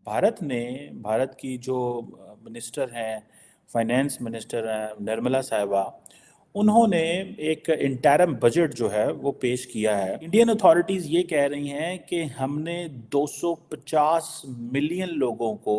भारत की जो मिनिस्टर हैं, फाइनेंस मिनिस्टर हैं निर्मला साहिबा, उन्होंने एक इंटरिम बजट जो है वो पेश किया है। इंडियन अथॉरिटीज़ ये कह रही हैं कि हमने 250 मिलियन लोगों को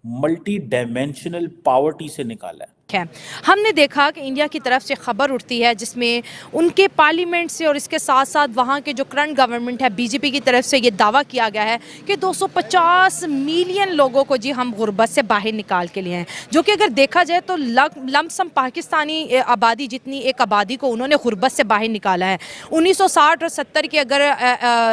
मल्टी डायमेंशनल पावर्टी से निकाला है। है। हमने देखा कि इंडिया की तरफ से खबर उठती है जिसमें उनके पार्लियामेंट से और इसके साथ साथ वहाँ के जो करंट गवर्नमेंट है बीजेपी की तरफ से ये दावा किया गया है कि 250 मिलियन लोगों को जी हम गुर्बत से बाहर निकाल के लिए हैं, जो कि अगर देखा जाए तो लमसम पाकिस्तानी आबादी जितनी एक आबादी को उन्होंने गुर्बत से बाहर निकाला है। 1960 और 70 के अगर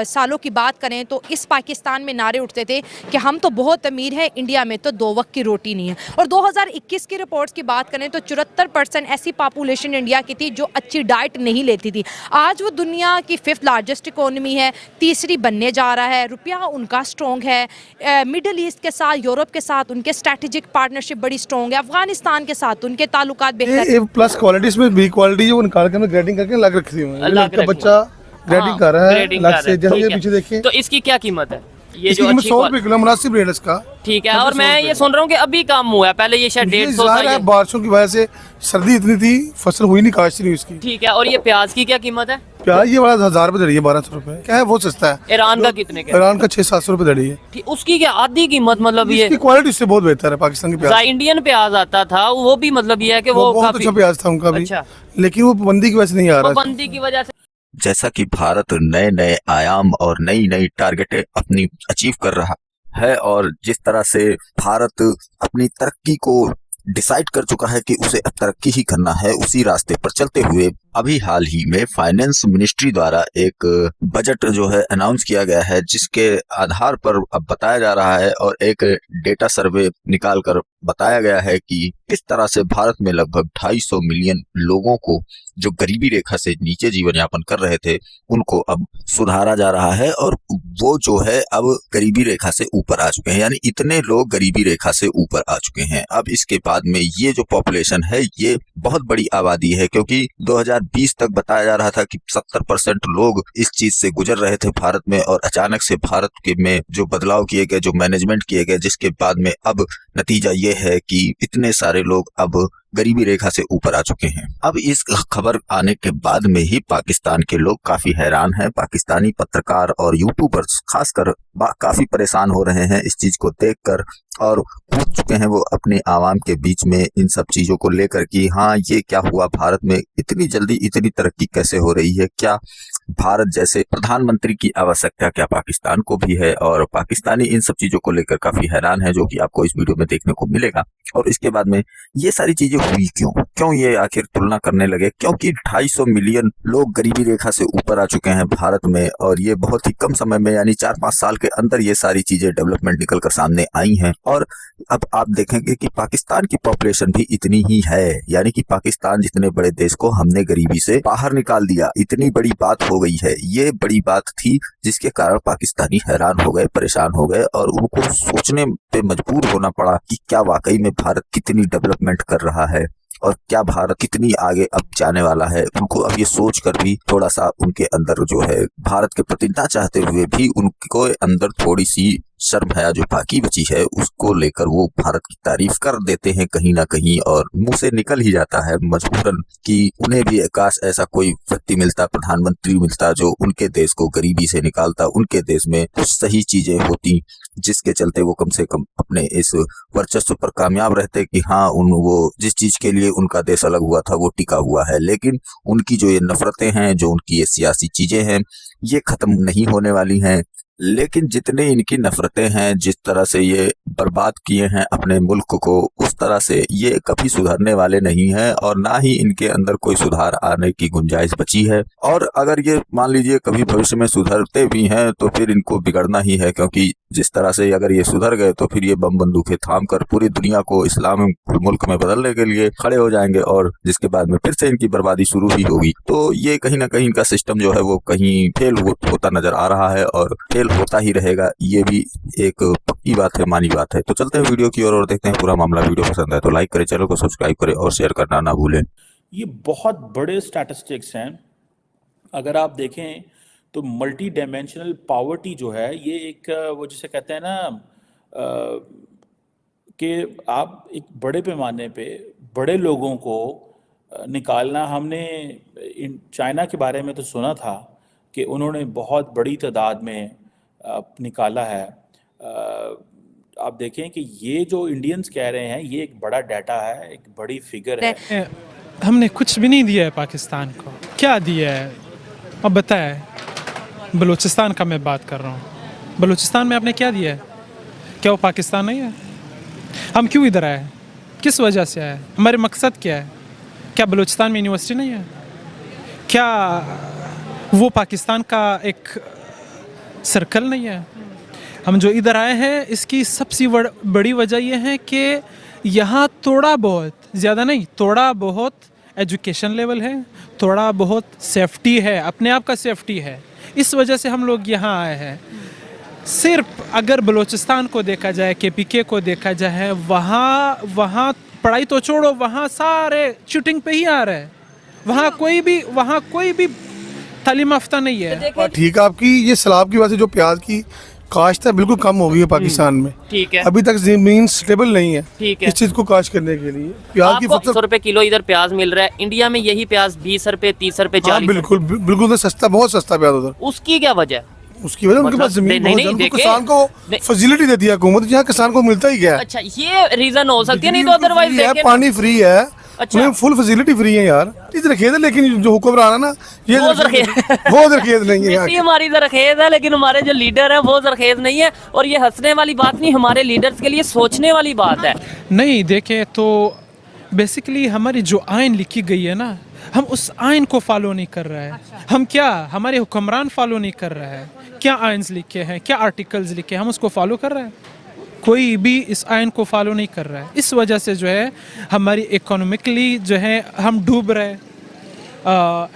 सालों की बात करें तो इस पाकिस्तान में नारे उठते थे कि हम तो बहुत अमीर हैं, इंडिया में तो 2 वक्त की रोटी नहीं है। और 2021 की रिपोर्ट्स की बात करें तो 74% ऐसी पॉपुलेशन इंडिया की थी जो अच्छी डाइट नहीं लेती थी। आज वो दुनिया की 5th लार्जेस्ट इकोनॉमी है, तीसरी बनने जा रहा है, रुपया उनका स्ट्रॉन्ग है, मिडल ईस्ट के साथ, यूरोप के साथ उनके स्ट्रैटेजिक पार्टनरशिप बड़ी स्ट्रॉन्ग है, अफगानिस्तान के साथ उनके ताल्लुकात बेहतर है। प्लस क्वालिटी इसमें बी क्वालिटी जो निकाल के ग्रेडिंग करके लग रखी हुई है। लड़का बच्चा ग्रेडिंग कर रहा है अलग से, जैसे पीछे देखिए। तो इसकी क्या कीमत है? ये जो 100 रुपए किलो मुनासिब रेट इसका। ठीक है। और मैं ये सुन रहा हूँ कि अभी काम हुआ है, पहले ये शायद 150 था। बारिशों की वजह से सर्दी इतनी थी, फसल हुई नहीं, काश्त नहीं उसकी। ठीक है। और ये प्याज की क्या कीमत है? प्याज ये वाला 1000 रुपए दड़ी है, 1200 रुपए क्या है, बहुत सस्ता है। ईरान का कितने का? ईरान का 600-700 रुपए दड़ी है। उसकी क्या आधी कीमत? मतलब ये क्वालिटी उससे बहुत बेहतर है पाकिस्तान की प्याज। इंडियन प्याज आता था वो भी, मतलब ये है कि वो बहुत अच्छा प्याज था उनका भी। अच्छा। लेकिन वो पाबंदी की वजह से नहीं आ रहा। पाबंदी की वजह से। जैसा कि भारत नए नए आयाम और नई नई टारगेटें अपनी अचीव कर रहा है और जिस तरह से भारत अपनी तरक्की को डिसाइड कर चुका है कि उसे अब तरक्की ही करना है, उसी रास्ते पर चलते हुए अभी हाल ही में फाइनेंस मिनिस्ट्री द्वारा एक बजट जो है अनाउंस किया गया है, जिसके आधार पर अब बताया जा रहा है और एक डेटा सर्वे निकाल कर बताया गया है कि किस तरह से भारत में लगभग 250 मिलियन लोगों को जो गरीबी रेखा से नीचे जीवन यापन कर रहे थे उनको अब सुधारा जा रहा है और वो जो है अब गरीबी रेखा से ऊपर आ चुके हैं, यानी इतने लोग गरीबी रेखा से ऊपर आ चुके हैं। अब इसके बाद में ये जो पॉपुलेशन है ये बहुत बड़ी आबादी है, क्योंकि 2020 तक बताया जा रहा था कि 70% लोग इस चीज से गुजर रहे थे भारत में, और अचानक से भारत के में जो बदलाव किए गए, जो मैनेजमेंट किए गए, जिसके बाद में अब नतीजा ये है कि इतने सारे लोग अब गरीबी रेखा से ऊपर आ चुके हैं। अब इस खबर आने के बाद में ही पाकिस्तान के लोग काफी हैरान हैं। पाकिस्तानी पत्रकार और यूट्यूबर्स खासकर काफी परेशान हो रहे हैं इस चीज को देखकर, और पूछ चुके हैं वो अपने आवाम के बीच में इन सब चीजों को लेकर कि हाँ ये क्या हुआ, भारत में इतनी जल्दी इतनी तरक्की कैसे हो रही है, क्या भारत जैसे प्रधानमंत्री की आवश्यकता क्या पाकिस्तान को भी है। और पाकिस्तानी इन सब चीजों को लेकर काफी हैरान है, जो कि आपको इस वीडियो में देखने को मिलेगा। और इसके बाद में ये सारी चीजें हुई क्यों ये आखिर तुलना करने लगे, क्योंकि 250 मिलियन लोग गरीबी रेखा से ऊपर आ चुके हैं भारत में, और ये बहुत ही कम समय में यानी 4-5 साल के अंदर ये सारी चीजें डेवलपमेंट निकल कर सामने आई हैं। और अब आप देखेंगे कि पाकिस्तान की पॉपुलेशन भी इतनी ही है, यानी कि पाकिस्तान जितने बड़े देश को हमने गरीबी से बाहर निकाल दिया, इतनी बड़ी बात हो गई है। ये बड़ी बात थी जिसके कारण पाकिस्तानी हैरान हो गए, परेशान हो गए, और उनको सोचने पे मजबूर होना पड़ा कि क्या वाकई में भारत कितनी डेवलपमेंट कर रहा है और क्या भारत कितनी आगे अब जाने वाला है। उनको अब ये सोच कर भी थोड़ा सा उनके अंदर जो है भारत के प्रति ना चाहते हुए भी उनको अंदर थोड़ी सी शर्म हया जो बाकी बची है उसको लेकर वो भारत की तारीफ कर देते हैं कहीं ना कहीं, और मुंह से निकल ही जाता है मजबूरन कि उन्हें भी काश ऐसा कोई व्यक्ति मिलता, प्रधानमंत्री मिलता जो उनके देश को गरीबी से निकालता, उनके देश में कुछ सही चीजें होती जिसके चलते वो कम से कम अपने इस वर्चस्व पर कामयाब रहते कि हाँ वो जिस चीज के लिए उनका देश अलग हुआ था वो टिका हुआ है। लेकिन उनकी जो ये नफरतें हैं, जो उनकी ये सियासी चीजें हैं, ये खत्म नहीं होने वाली हैं। लेकिन जितने इनकी नफरतें हैं, जिस तरह से ये बर्बाद किए हैं अपने मुल्क को, उस तरह से ये कभी सुधरने वाले नहीं हैं और ना ही इनके अंदर कोई सुधार आने की गुंजाइश बची है। और अगर ये मान लीजिए कभी भविष्य में सुधरते भी हैं तो फिर इनको बिगड़ना ही है, क्योंकि जिस तरह से अगर ये सुधर गए तो फिर ये बम बंदूकें थाम कर पूरी दुनिया को इस्लाम मुल्क में बदलने के लिए खड़े हो जाएंगे, और जिसके बाद में फिर से इनकी बर्बादी शुरू ही होगी। तो ये कहीं ना कहीं इनका सिस्टम जो है वो कहीं फेल होता नजर आ रहा है और फेल होता ही रहेगा। ये भी एक पक्की बात है, मानी बात है। तो चलते हैं वीडियो की ओर और देखते हैं पूरा मामला। वीडियो पसंद है तो लाइक करें, चैनल को सब्सक्राइब करें और शेयर करना ना भूलें। ये बहुत बड़े स्टैटिस्टिक्स हैं। अगर आप देखें तो मल्टी डायमेंशनल पावर्टी जो है ये एक वो जिसे कहते हैं ना कि आप एक बड़े पैमाने पे बड़े लोगों को निकालना, हमने चाइना के बारे में तो सुना था कि उन्होंने बहुत बड़ी तादाद में निकाला है। आप देखें कि ये जो इंडियंस कह रहे हैं ये एक बड़ा डाटा है, एक बड़ी फिगर है। हमने कुछ भी नहीं दिया है पाकिस्तान को। क्या दिया है अब बताएं। बलूचिस्तान का मैं बात कर रहा हूँ। बलूचिस्तान में आपने क्या दिया है? क्या वो पाकिस्तान नहीं है? हम क्यों इधर आए? किस वजह से आए? हमारे मकसद क्या है? क्या बलूचिस्तान में यूनिवर्सिटी नहीं है? क्या वो पाकिस्तान का एक सर्कल नहीं है? हम जो इधर आए हैं इसकी सबसे बड़ी वजह यह है कि यहाँ थोड़ा बहुत, ज़्यादा नहीं, थोड़ा बहुत एजुकेशन लेवल है, थोड़ा बहुत सेफ्टी है, अपने आप का सेफ्टी है। इस वजह से हम लोग यहाँ आए हैं। सिर्फ अगर बलूचिस्तान को देखा जाए, KPK को देखा जाए, वहाँ पढ़ाई तो छोड़ो, वहाँ सारे शूटिंग पे ही आ रहे हैं। वहाँ कोई भी तालीम याफ्ता नहीं है। ठीक है, आपकी ये सैलाब की वजह से जो प्याज की काश्त है बिल्कुल कम हो गई है पाकिस्तान में। ठीक है। अभी तक जमीन स्टेबल नहीं है ठीक है। इस चीज को काश्त करने के लिए। प्याज की आपको फसल 100 रुपए किलो इधर प्याज मिल रहा है, इंडिया में यही प्याज 20 रुपए, 30 रुपए, 40 बिल्कुल तो सस्ता, बहुत सस्ता प्याज उधर। उसकी क्या वजह? उसकी वजह उनके पास जमीन बहुत है, उनको किसान को नहीं। फैसिलिटी देती है हुकूमत, यहाँ किसान को मिलता ही क्या है। अच्छा, ये रीजन हो सकती है, नहीं तो अदरवाइज है, पानी फ्री है। अच्छा। उन्हें फुल फैसिलिटी फ्री है यार। इधर खेत है, लेकिन जो हुक्मरान है ना ये वो जरखेज वो जरखेज नहीं है यहाँ मिट्टी हमारी जरखेज है, लेकिन हमारे जो लीडर है वो जरखेज नहीं है। और ये हंसने वाली बात नहीं, हमारे लीडर्स के लिए सोचने वाली बात है। नहीं देखें तो बेसिकली हमारी जो आइन लिखी गई है ना, हम उस आइन को फॉलो नहीं कर रहे हैं। हम क्या, हमारे हुक्मरान फॉलो नहीं कर रहे हैं। क्या आइन्स लिखे हैं, क्या आर्टिकल्स लिखे हैं, हम उसको फॉलो कर रहे हैं? कोई भी इस आइन को फॉलो नहीं कर रहा है। इस वजह से जो है हमारी इकोनॉमिकली जो है हम डूब रहे हैं।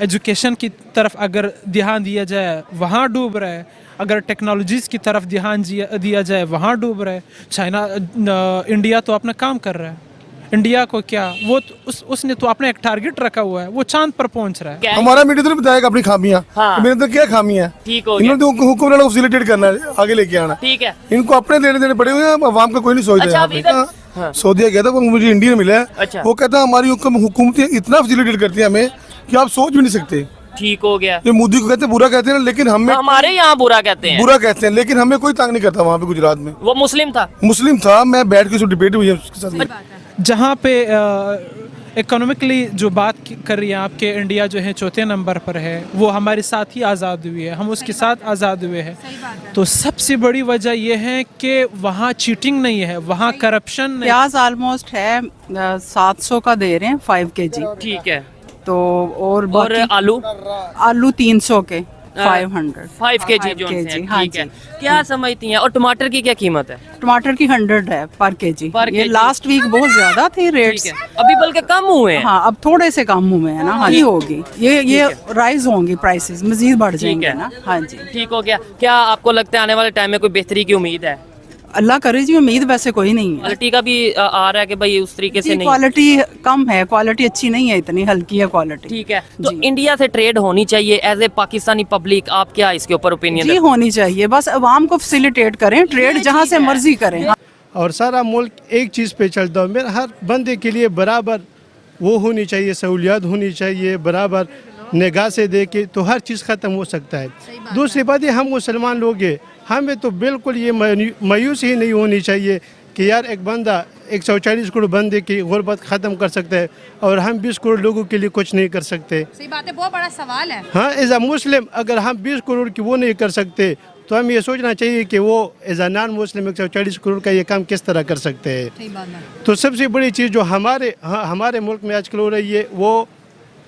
एजुकेशन की तरफ अगर ध्यान दिया जाए वहाँ डूब रहे हैं। अगर टेक्नोलॉजीज़ की तरफ ध्यान दिया जाए वहाँ डूब रहे हैं। चाइना, इंडिया तो अपना काम कर रहा है। इंडिया को क्या, वो उसने तो अपना एक टारगेट रखा हुआ है, वो चांद पर पहुंच रहा है। हमारा मीडिया तो बताएगा अपनी खामियां। हाँ। मेरे अंदर क्या खामियां हैं? ठीक हो गया। इन्होंने तो हुक्मरानों को फैसिलिटेट करना है, आगे लेके आना। ठीक है। इनको अपने देने पड़े हुए हैं, अवाम का कोई नहीं सोचता। अच्छा, यहाँ पे हाँ। सऊदीया गया था, वो मुझे इंडियन मिला है। अच्छा। वो कहता है हमारी हुकूमतें इतना फैसिलिटेट करती है हमें कि आप सोच भी नहीं सकते। ठीक हो गया। ये मोदी को कहते हैं बुरा कहते हैं, लेकिन हमें हमारे यहाँ बुरा कहते हैं। बुरा कहते हैं, लेकिन हमें कोई तंग नहीं करता। वहाँ पे गुजरात में वो मुस्लिम था, मैं बैठ के डिबेट हुई है उसके साथ। जहाँ पे इकोनॉमिकली जो बात कर रही है आपके, इंडिया जो है चौथे नंबर पर है, वो हमारे साथ ही आज़ाद हुई है, हम उसके साथ आज़ाद हुए हैं। तो सबसे बड़ी वजह यह है कि वहाँ चीटिंग नहीं है, वहाँ करप्शन नहीं। प्याज ऑलमोस्ट है 700 का दे रहे हैं 5 kg। ठीक है। तो और आलू 300 के 5 kg जो हैं। हाँ ठीक है। जी। क्या समझती हैं? और टमाटर की क्या कीमत है? टमाटर की 100 है पर kg। पर ये kg। लास्ट वीक बहुत ज्यादा थे ठीक रेट्स। है। अभी बल्कि कम हुए हैं। हाँ, अब थोड़े से कम हुए हैं ना। हाँ जी, होगी ये राइज होंगी, प्राइसेस मजीद बढ़ जाएंगे ना। हाँ जी, ठीक हो गया। क्या आपको लगता है आने वाले टाइम में कोई बेहतरी की उम्मीद है? अल्लाह करे जी, उम्मीद वैसे कोई नहीं है। क्वालिटी का भी आ रहा है कि भाई उस तरीके से नहीं? क्वालिटी कम है, क्वालिटी अच्छी नहीं है, इतनी हल्की है क्वालिटी। ठीक है। तो इंडिया से ट्रेड होनी चाहिए एज ए पाकिस्तानी पब्लिक, आप क्या इसके ऊपर ओपिनियन? जी होनी चाहिए, बस अवाम को फैसिलिटेट करें, ट्रेड जहाँ से मर्जी करें। और सारा मुल्क एक चीज़ पे चलता है, मेरा हर बंदे के लिए बराबर वो होनी चाहिए, सहूलियत होनी चाहिए, बराबर निगाह से देखे तो हर चीज़ ख़त्म हो सकता है। दूसरी बात है, हम मुसलमान लोग हैं, हमें तो बिल्कुल ये मायूस ही नहीं होनी चाहिए कि यार एक बंदा 140 करोड़ बंदे की गुर्बत ख़त्म कर सकता है और हम 20 करोड़ लोगों के लिए कुछ नहीं कर सकते। सही बात है, बहुत बड़ा सवाल है। हाँ, एज अ मुस्लिम अगर हम 20 करोड़ की वो नहीं कर सकते तो हम ये सोचना चाहिए कि वो as a non Muslim 140 crore का ये काम किस तरह कर सकते हैं। तो सबसे बड़ी चीज़ जो हमारे मुल्क में आजकल हो रही है वो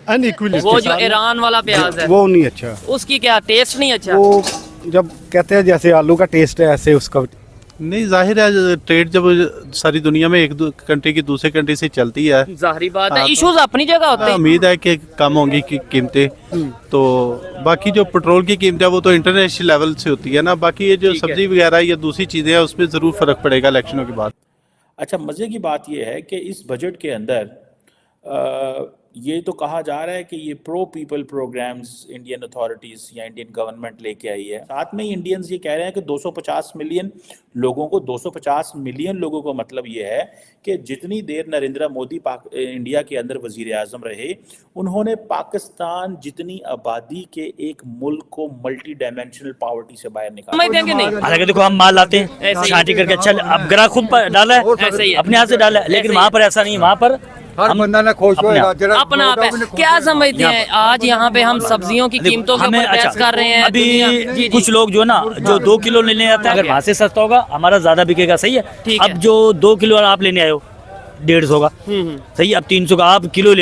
अनइक्वलिटी। वो जो ईरान वाला प्याज है वो नहीं अच्छा, उसकी क्या टेस्ट नहीं अच्छा? वो जब कहते हैं जैसे आलू का टेस्ट है ऐसे उसका नहीं। जाहिर है ट्रेड जब सारी दुनिया में एक कंट्री की दूसरे कंट्री से चलती है, जाहिर बात है इश्यूज अपनी जगह होते हैं। उम्मीद है कि कम होंगी कीमतें। तो बाकी जो पेट्रोल की कीमत है वो तो इंटरनेशनल लेवल से होती है ना। बाकी ये जो सब्जी वगैरह या दूसरी चीज़ें हैं उसमें ज़रूर फ़र्क पड़ेगा इलेक्शनों के बाद। अच्छा, मज़े की बात यह है कि इस बजट के अंदर ये तो कहा जा रहा है कि ये pro people programs Indian authorities या इंडियन गवर्नमेंट लेके आई है। साथ में ही इंडियंस ये कह रहे हैं कि 250 मिलियन लोगों को 250 मिलियन लोगों को मतलब ये है कि जितनी देर नरेंद्र मोदी इंडिया के अंदर वजीर आज़म रहे, उन्होंने पाकिस्तान जितनी आबादी के एक मुल्क को मल्टी डायमेंशनल पॉवर्टी से बाहर निकाला। देंगे नहीं, हालांकि देखो हम माल लाते हैं छांटी करके, अच्छा अब ग्राहक खुद पर डाला है, ऐसे ही है। अपने हाथ से डाला है, लेकिन वहाँ पर ऐसा नहीं है, वहाँ पर हर बंदा ना खुश होएगा अपना आप है। क्या समझते हैं आज यहाँ पे हम सब्जियों की कीमतों के ऊपर बहस कर रहे हैं? अभी कुछ लोग जो ना जो 2 किलो लेने आते हैं, अगर वहाँ से सस्ता होगा हमारा ज्यादा बिकेगा, सही है। अब जो 2 किलो आप लेने आए हो 150 का, सही, अब 300 का आप किलो लेके